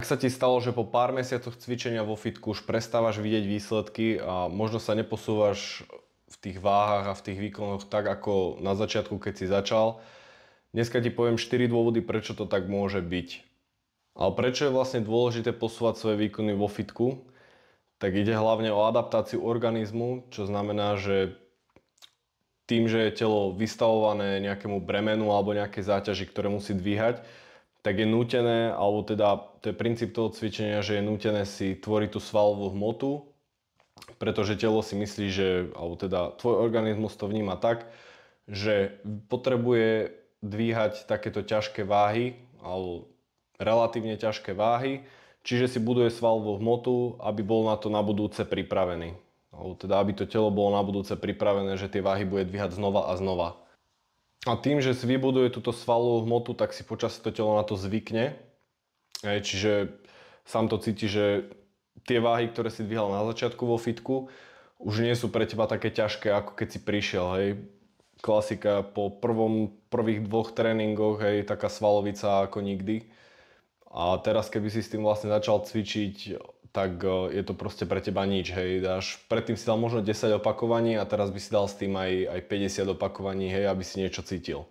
Ak sa ti stalo, že po pár mesiacoch cvičenia vo fitku už prestávaš vidieť výsledky a možno sa neposúvaš v tých váhach a v tých výkonoch tak ako na začiatku, keď si začal, dneska ti poviem 4 dôvody, prečo to tak môže byť. Ale prečo je vlastne dôležité posúvať svoje výkony vo fitku? Tak ide hlavne o adaptáciu organizmu, čo znamená, že tým, že je telo vystavované nejakému bremenu alebo nejakej záťaži, ktoré musí dvíhať, tak je nútené, alebo teda to je princíp toho cvičenia, že je nútené si tvoriť tú svalovú hmotu, pretože telo si myslí, že, alebo teda tvoj organizmus to vníma tak, že potrebuje dvíhať takéto ťažké váhy, alebo relatívne ťažké váhy, čiže si buduje svalovú hmotu, aby bol na to na budúce pripravený. Alebo teda aby to telo bolo na budúce pripravené, že tie váhy bude dvíhať znova a znova. A tým, že si vybuduje túto svalovú hmotu, tak si počas to telo na to zvykne. Čiže sám to cíti, že tie váhy, ktoré si dvíhal na začiatku vo fitku, už nie sú pre teba také ťažké, ako keď si prišiel. Hej. Klasika po prvých dvoch tréningoch, hej, taká svalovica ako nikdy. A teraz, keby si s tým vlastne začal cvičiť, tak je to proste pre teba nič, hej, predtým si dal možno 10 opakovaní a teraz by si dal s tým aj 50 opakovaní, hej, aby si niečo cítil.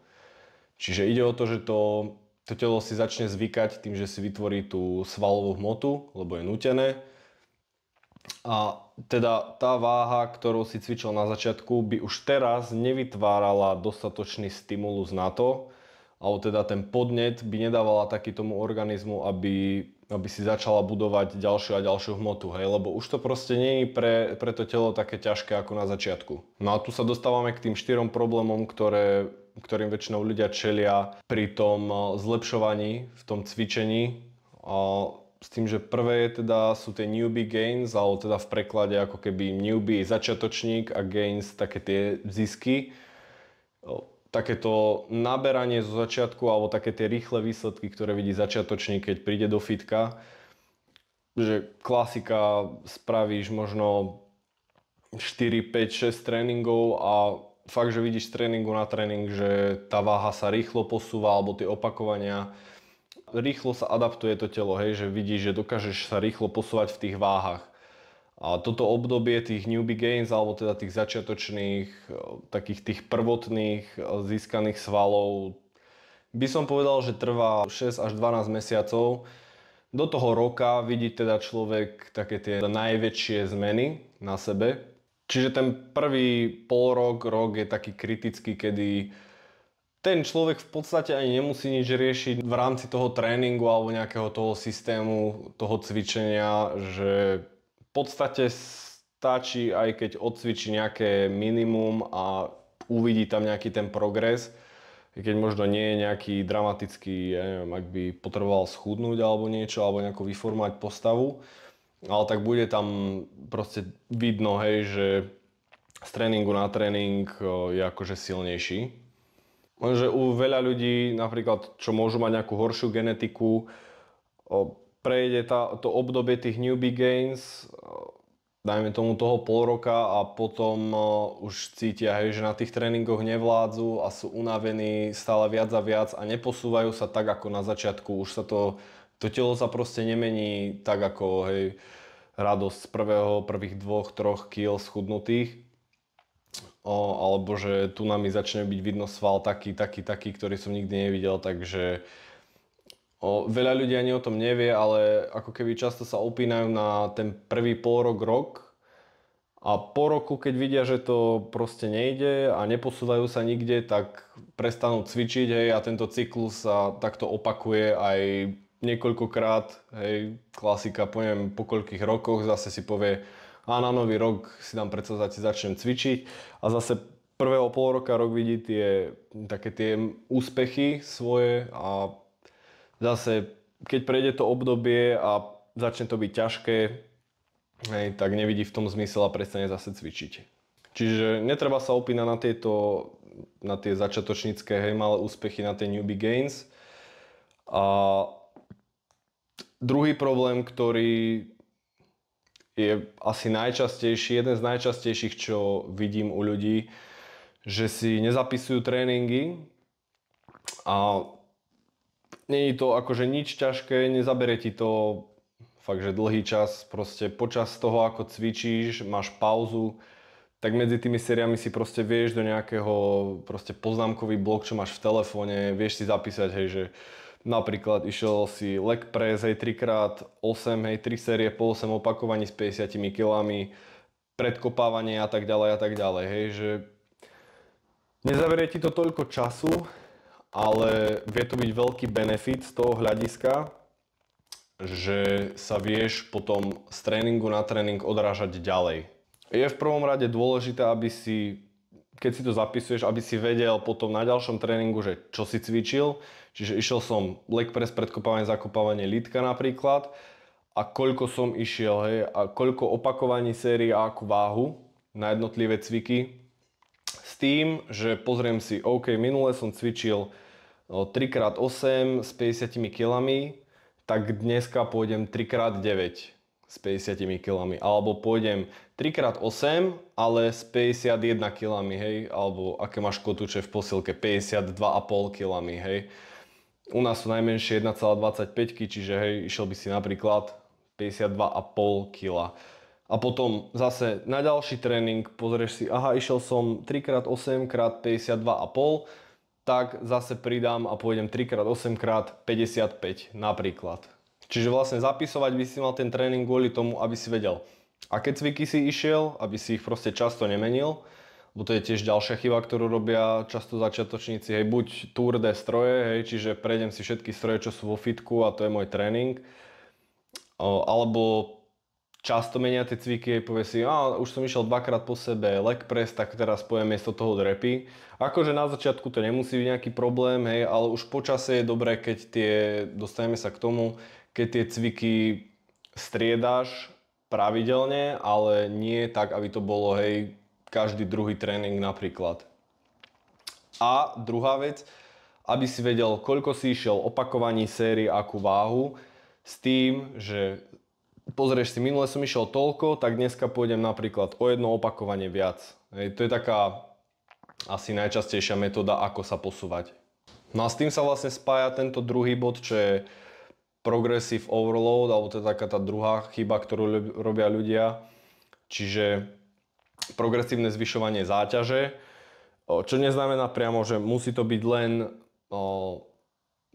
Čiže ide o to, že to telo si začne zvykať tým, že si vytvorí tú svalovú hmotu, lebo je nútené. A teda tá váha, ktorou si cvičil na začiatku, by už teraz nevytvárala dostatočný stimulus na to, alebo teda ten podnet by nedávala taký tomu organizmu, aby si začala budovať ďalšiu a ďalšiu hmotu, hej, lebo už to proste nie je pre to telo také ťažké ako na začiatku. No a tu sa dostávame k tým 4 problémom, ktorým väčšinou ľudia čelia pri tom zlepšovaní v tom cvičení. S tým, že prvé sú tie newbie gains, alebo teda v preklade ako keby newbie začiatočník a gains také tie zisky. Takéto naberanie zo začiatku alebo také tie rýchle výsledky, ktoré vidí začiatočník, keď príde do fitka. Že klasika, spravíš možno 4, 5, 6 tréningov a fakt, že vidíš z tréningu na tréning, že tá váha sa rýchlo posúva alebo tie opakovania. Rýchlo sa adaptuje to telo, hej, že vidíš, že dokážeš sa rýchlo posúvať v tých váhach. A toto obdobie tých newbie gains, alebo teda tých začiatočných, takých tých prvotných získaných svalov, by som povedal, že trvá 6 až 12 mesiacov. Do toho roka vidí teda človek také tie najväčšie zmeny na sebe. Čiže ten prvý rok je taký kritický, kedy ten človek v podstate ani nemusí nič riešiť v rámci toho tréningu alebo nejakého toho systému, toho cvičenia, že v podstate stačí, aj keď odcvičí nejaké minimum a uvidí tam nejaký ten progres, keď možno nie je nejaký dramatický, ja neviem, ak by potreboval schudnúť alebo niečo, alebo nejako vyformovať postavu, ale tak bude tam proste vidno, hej, že z tréningu na tréning je akože silnejší. Lenže u veľa ľudí, napríklad, čo môžu mať nejakú horšiu genetiku, prejde to obdobie tých newbie gains, dajme tomu toho pol roka a potom už cítia, hej, že na tých tréningoch nevládzu a sú unavení stále viac a viac a neposúvajú sa tak ako na začiatku. Už sa to telo sa proste nemení tak ako, hej, radosť z prvých 2-3 kg schudnutých. Alebo že tu na mi začne byť vidno sval taký, ktorý som nikdy nevidel, takže veľa ľudí ani o tom nevie, ale ako keby často sa opínajú na ten prvý rok a po roku, keď vidia, že to proste nejde a neposúvajú sa nikde, tak prestanú cvičiť, hej, a tento cyklus sa takto opakuje aj niekoľkokrát, hej, klasika, poviem po koľkých rokoch, zase si povie, a na nový rok si dám predsavzatie, začnem cvičiť a zase prvého pol roka, rok vidí také tie úspechy svoje a zase, keď prejde to obdobie a začne to byť ťažké, hej, tak nevidí v tom zmysel a prestane zase cvičiť. Čiže netreba sa opínať na tie začiatočnícke, hej, malé úspechy, na tie newbie gains. A druhý problém, ktorý je asi najčastejší, jeden z najčastejších, čo vidím u ľudí, že si nezapisujú tréningy a nie je to akože nič ťažké, nezabere ti to fakt, že dlhý čas, proste počas toho, ako cvičíš, máš pauzu, tak medzi tými sériami si proste vieš do nejakého proste poznámkový blok, čo máš v telefóne, vieš si zapísať, hej, že napríklad išiel si leg press, hej, 3x8, hej, 3 série po 8 opakovaní s 50 kilami, predkopávanie a tak ďalej, hej, že nezaberie ti to toľko času, ale vie to byť veľký benefit z toho hľadiska, že sa vieš potom z tréningu na tréning odrážať ďalej. Je v prvom rade dôležité, aby si, keď si to zapisuješ, aby si vedel potom na ďalšom tréningu, že čo si cvičil. Čiže išiel som leg press, predkopávanie, zakopávanie, lítka napríklad. A koľko som išiel, hej, a koľko opakovaní sérií a akú váhu na jednotlivé cviky. S tým, že pozriem si, OK, minule som cvičil 3x8 s 50 kilami, tak dneska pôjdem 3x9 s 50 kilami. Alebo pôjdem 3x8, ale s 51 kilami, hej. Alebo aké máš kotúče v posilke, 52,5 kilami, hej. U nás sú najmenšie 1,25, čiže hej, išiel by si napríklad 52,5 kg. A potom zase na ďalší tréning pozrieš si, aha, išiel som 3x8 x 52,5, tak zase pridám a pôjdem 3x8 x 55 napríklad. Čiže vlastne zapisovať by si mal ten tréning kvôli tomu, aby si vedel, aké cviky si išiel, aby si ich proste často nemenil, lebo to je tiež ďalšia chyba, ktorú robia často začiatočníci, hej, buď Tour de stroje, hej, čiže prejdem si všetky stroje, čo sú vo fitku a to je môj tréning, alebo často menia tie cviky, povie si, už som išiel dvakrát po sebe leg press, tak teraz poviem miesto toho drepy. Akože na začiatku to nemusí byť nejaký problém, hej, ale už počasie je dobré, keď dostaneme sa k tomu, keď tie cviky striedaš pravidelne, ale nie tak, aby to bolo, hej, každý druhý tréning napríklad. A druhá vec, aby si vedel, koľko si išiel opakovaní sérii, akú váhu, s tým, že pozrieš si, minule som išiel toľko, tak dneska pôjdem napríklad o jedno opakovanie viac. Hej, to je taká asi najčastejšia metóda, ako sa posúvať. No a s tým sa vlastne spája tento druhý bod, čo je progressive overload, alebo to je taká tá druhá chyba, ktorú robia ľudia. Čiže progresívne zvyšovanie záťaže, čo neznamená priamo, že musí to byť len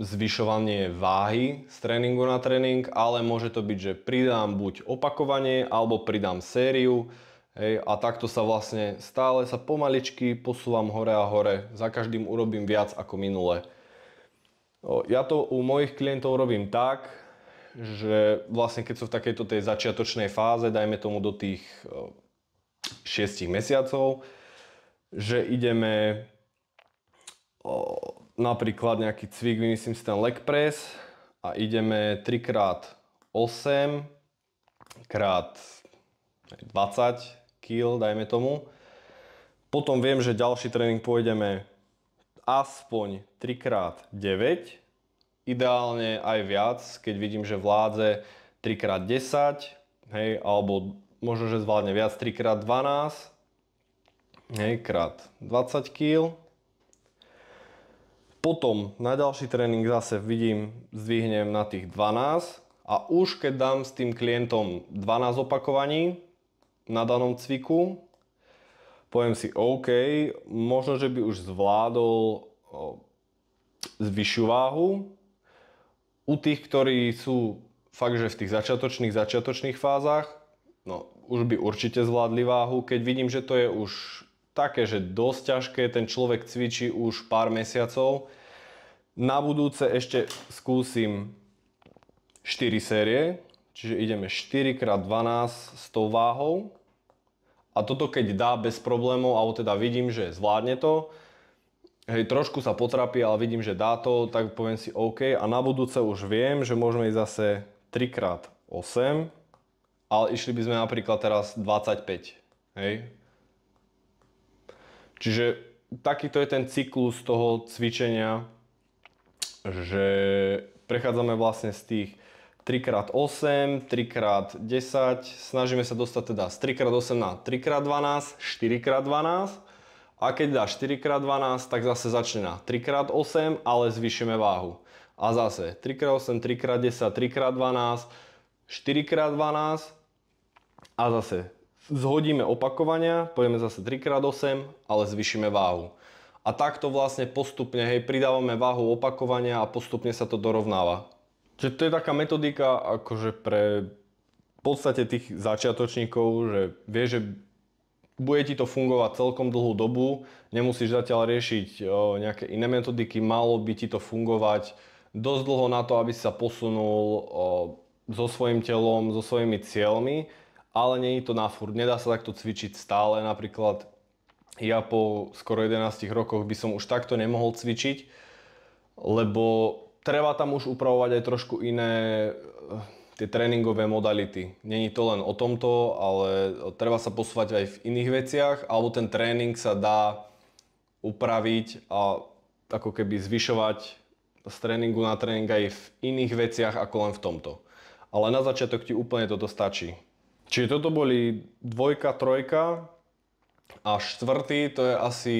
zvyšovanie váhy z tréningu na tréning, ale môže to byť, že pridám buď opakovanie, alebo pridám sériu, hej, a takto sa vlastne stále sa pomaličky posúvam hore a hore, za každým urobím viac ako minule. Ja to u mojich klientov robím tak, že vlastne keď sú v takejto tej začiatočnej fáze, dajme tomu do tých 6 mesiacov, že ideme napríklad nejaký cvik, vymyslím si ten leg press a ideme 3x8 x 20 kg, dajme tomu. Potom viem, že ďalší tréning pôjdeme aspoň 3x9, ideálne aj viac, keď vidím, že vládze 3x10, hej, alebo možno, že zvládne viac 3x12, hej, krát 20 kg. Potom na ďalší tréning zase vidím, zdvihnem na tých 12 a už keď dám s tým klientom 12 opakovaní na danom cviku, poviem si OK, možno, že by už zvládol vyššiu váhu. U tých, ktorí sú fakt, že v tých začiatočných fázach, no už by určite zvládli váhu. Keď vidím, že to je už také, že dosť ťažké, ten človek cvičí už pár mesiacov. Na budúce ešte skúsim 4 série, čiže ideme 4x12 s tou váhou. A toto keď dá bez problémov, alebo teda vidím, že zvládne to, hej, trošku sa potrapí, ale vidím, že dá to, tak poviem si OK. A na budúce už viem, že môžeme ísť zase 3x8, ale išli by sme napríklad teraz 25, hej. Čiže takýto je ten cyklus toho cvičenia, že prechádzame vlastne z tých 3x8, 3x10, snažíme sa dostať teda z 3x8 na 3x12, 4x12 a keď dá 4x12, tak zase začne na 3x8, ale zvýšime váhu. A zase 3x8, 3x10, 3x12, 4x12 a zase zhodíme opakovania, pôjdeme zase 3x8, ale zvýšime váhu. A takto vlastne postupne, hej, pridávame váhu opakovania a postupne sa to dorovnáva. Čiže to je taká metodika akože pre v podstate tých začiatočníkov, že vieš, že bude ti to fungovať celkom dlhú dobu, nemusíš zatiaľ riešiť nejaké iné metodiky, malo by ti to fungovať dosť dlho na to, aby si sa posunul so svojím telom, so svojimi cieľmi, ale nie je to na furt, nedá sa takto cvičiť stále, napríklad ja po skoro 11 rokoch by som už takto nemohol cvičiť, lebo treba tam už upravovať aj trošku iné tie tréningové modality. Není to len o tomto, ale treba sa posúvať aj v iných veciach, alebo ten tréning sa dá upraviť a ako keby zvyšovať z tréningu na tréning aj v iných veciach ako len v tomto. Ale na začiatok ti úplne toto stačí. Čiže toto boli 2, 3 a 4, to je asi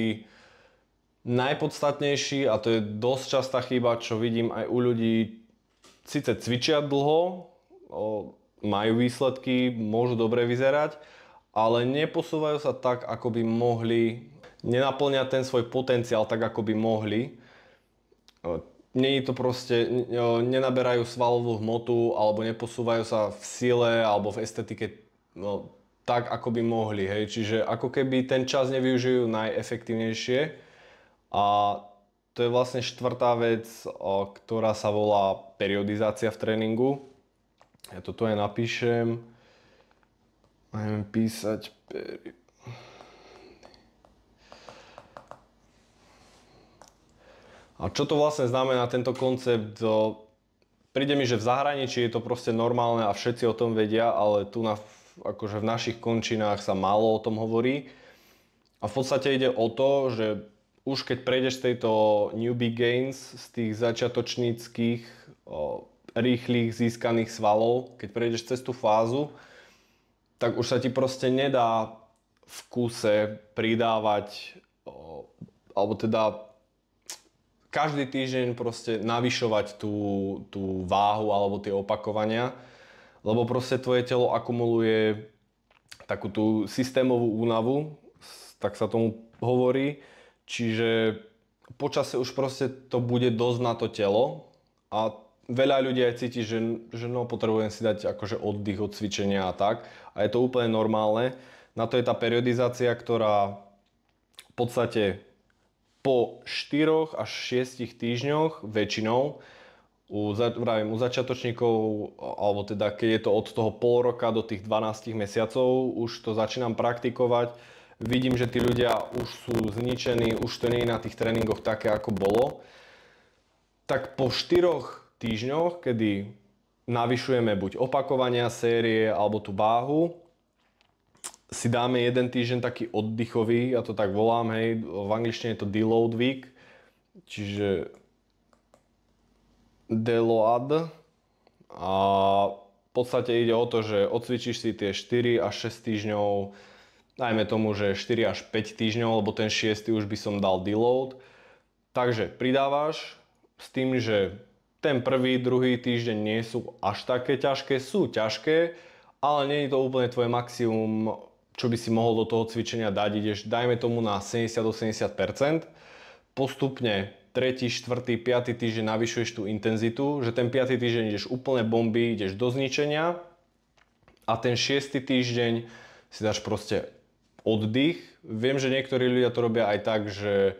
najpodstatnejší a to je dosť častá chyba, čo vidím aj u ľudí. Sice cvičia dlho, majú výsledky, môžu dobre vyzerať, ale neposúvajú sa tak, ako by mohli, nenaplňať ten svoj potenciál tak, ako by mohli. Nie je to proste, nenaberajú svalovú hmotu alebo neposúvajú sa v sile alebo v estetike tak, ako by mohli. Hej. Čiže ako keby ten čas nevyužijú najefektívnejšie. A to je vlastne 4. vec, ktorá sa volá periodizácia v tréningu. Ja to tu aj napíšem. Budeme písať A čo to vlastne znamená tento koncept? Príde mi, že v zahraničí je to proste normálne a všetci o tom vedia, ale tu akože v našich končinách sa málo o tom hovorí. A v podstate ide o to, že už keď prejdeš z tejto newbie gains, z tých začiatočníckých rýchlych získaných svalov, keď prejdeš cez tú fázu, tak už sa ti proste nedá v kúse pridávať, alebo teda každý týždeň proste navyšovať tú váhu alebo tie opakovania, lebo proste tvoje telo akumuluje takú tú systémovú únavu, tak sa tomu hovorí, čiže počasie už proste to bude dosť na to telo a veľa ľudí aj cíti, že no, potrebujem si dať akože oddych od cvičenia a tak. A je to úplne normálne. Na to je tá periodizácia, ktorá v podstate po 4 až 6 týždňoch väčšinou u začiatočníkov, alebo teda keď je to od toho pol roka do tých 12 mesiacov, už to začínam praktikovať. Vidím, že tí ľudia už sú zničení, už to nie je na tých tréningoch také, ako bolo. Tak po 4 týždňoch, kedy navyšujeme buď opakovania, série alebo tú váhu, si dáme jeden týždeň taký oddychový, ja to tak volám, hej, v angličtine je to deload week, čiže deload a v podstate ide o to, že odcvičíš si tie 4 až 6 týždňov, dajme tomu, že 4 až 5 týždňov, lebo ten 6. už by som dal deload, takže pridávaš s tým, že ten prvý, druhý týždeň nie sú až také ťažké, sú ťažké, ale nie je to úplne tvoje maximum, čo by si mohol do toho cvičenia dať. Ideš, dajme tomu na 70-80%. Postupne 3., 4., 5. týždeň navyšuješ tú intenzitu, že ten 5. týždeň ideš úplne bomby, ideš do zničenia a ten 6. týždeň si dáš proste oddych. Viem, že niektorí ľudia to robia aj tak, že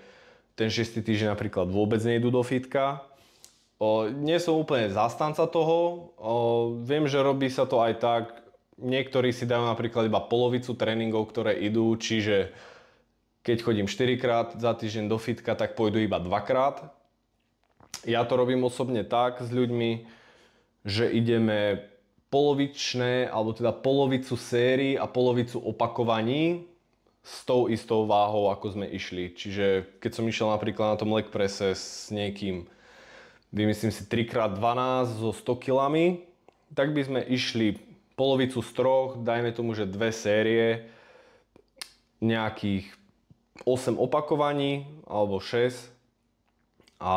ten 6. týždeň napríklad vôbec nejdú do fitka. Nie som úplne zastanca toho, viem, že robí sa to aj tak, niektorí si dajú napríklad iba polovicu tréningov, ktoré idú, čiže keď chodím 4 krát za týždeň do fitka, tak pôjdu iba 2 krát. Ja to robím osobne tak s ľuďmi, že ideme polovičné, alebo teda polovicu sérií a polovicu opakovaní s tou istou váhou, ako sme išli. Čiže keď som išiel napríklad na tom leg presse s niekým, vymyslím si 3x12 so 100 kg, tak by sme išli polovicu z 3, dajme tomu, že 2 série, nejakých 8 opakovaní alebo 6 a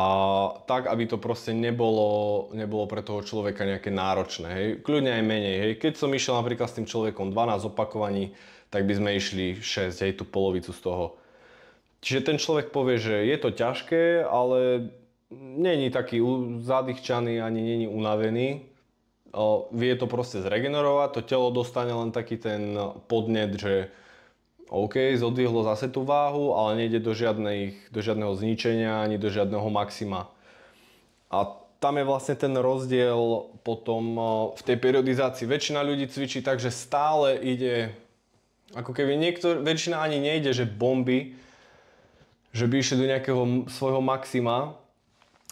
tak, aby to proste nebolo pre toho človeka nejaké náročné, hej. Kľudne aj menej, hej. Keď som išiel napríklad s tým človekom 12 opakovaní, tak by sme išli 6, hej, tú polovicu z toho. Čiže ten človek povie, že je to ťažké, ale není taký zadýchčaný ani není unavený. Vie to proste zregenerovať, to telo dostane len taký ten podnet, že OK, zodvihlo zase tú váhu, ale nejde do žiadneho zničenia ani do žiadneho maxima. A tam je vlastne ten rozdiel potom v tej periodizácii. Väčšina ľudí cvičí tak, že stále ide, ako keby väčšina ani nejde, že bomby, že by išli do nejakého svojho maxima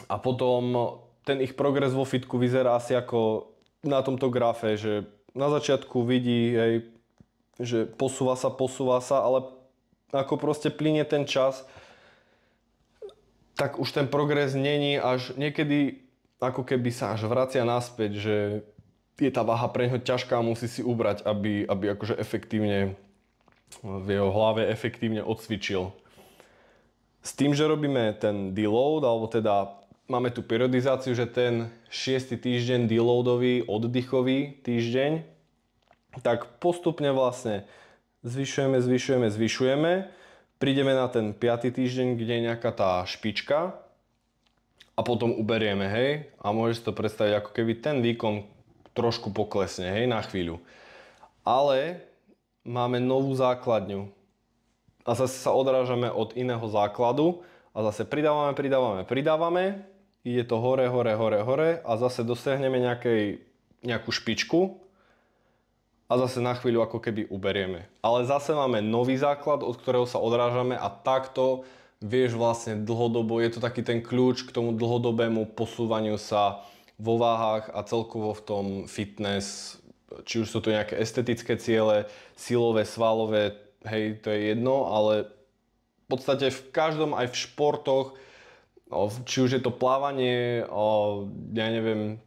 a potom ten ich progres vo fitku vyzerá asi ako na tomto grafe, že na začiatku vidí, hej, že posúva sa, ale ako proste plynie ten čas, tak už ten progres není až niekedy ako keby sa až vracia naspäť, že je tá váha pre ňoho ťažká a musí si ubrať, aby akože efektívne v jeho hlave efektívne odcvičil. S tým, že robíme ten deload, alebo teda máme tú periodizáciu, že ten 6. týždeň deloadový, oddychový týždeň, tak postupne vlastne zvyšujeme, prídeme na ten 5. týždeň, kde je nejaká tá špička a potom uberieme, hej, a môžeš si to predstaviť, ako keby ten výkon trošku poklesne, hej, na chvíľu. Ale máme novú základňu a zase sa odrážame od iného základu a zase pridávame, ide to hore a zase dosiahneme nejakú špičku a zase na chvíľu ako keby uberieme. Ale zase máme nový základ, od ktorého sa odrážame a takto vieš vlastne dlhodobo, je to taký ten kľúč k tomu dlhodobému posúvaniu sa vo váhach a celkovo v tom fitness, či už sú to nejaké estetické ciele, silové, svalové, hej, to je jedno, ale v podstate v každom, aj v športoch, či už je to plávanie, ja neviem,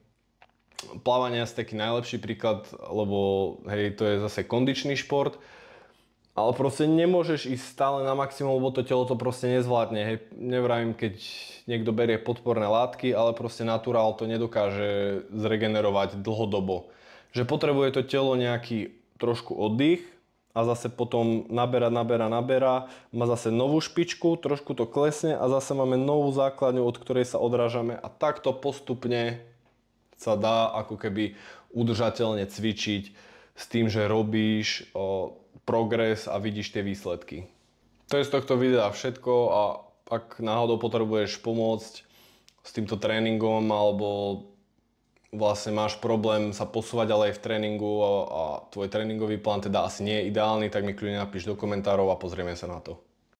plávanie je taký najlepší príklad, lebo hej, to je zase kondičný šport, ale proste nemôžeš ísť stále na maximum, lebo to telo to proste nezvládne. Hej. Nevravím, keď niekto berie podporné látky, ale proste naturál to nedokáže zregenerovať dlhodobo. Že potrebuje to telo nejaký trošku oddych a zase potom naberá, má zase novú špičku, trošku to klesne a zase máme novú základňu, od ktorej sa odrážame a takto postupne sa dá ako keby udržateľne cvičiť s tým, že robíš progres a vidíš tie výsledky. To je z tohto videa všetko a ak náhodou potrebuješ pomôcť s týmto tréningom alebo vlastne máš problém sa posúvať ďalej v tréningu a tvoj tréningový plán teda asi nie je ideálny, tak mi kľudne napíš do komentárov a pozrieme sa na to.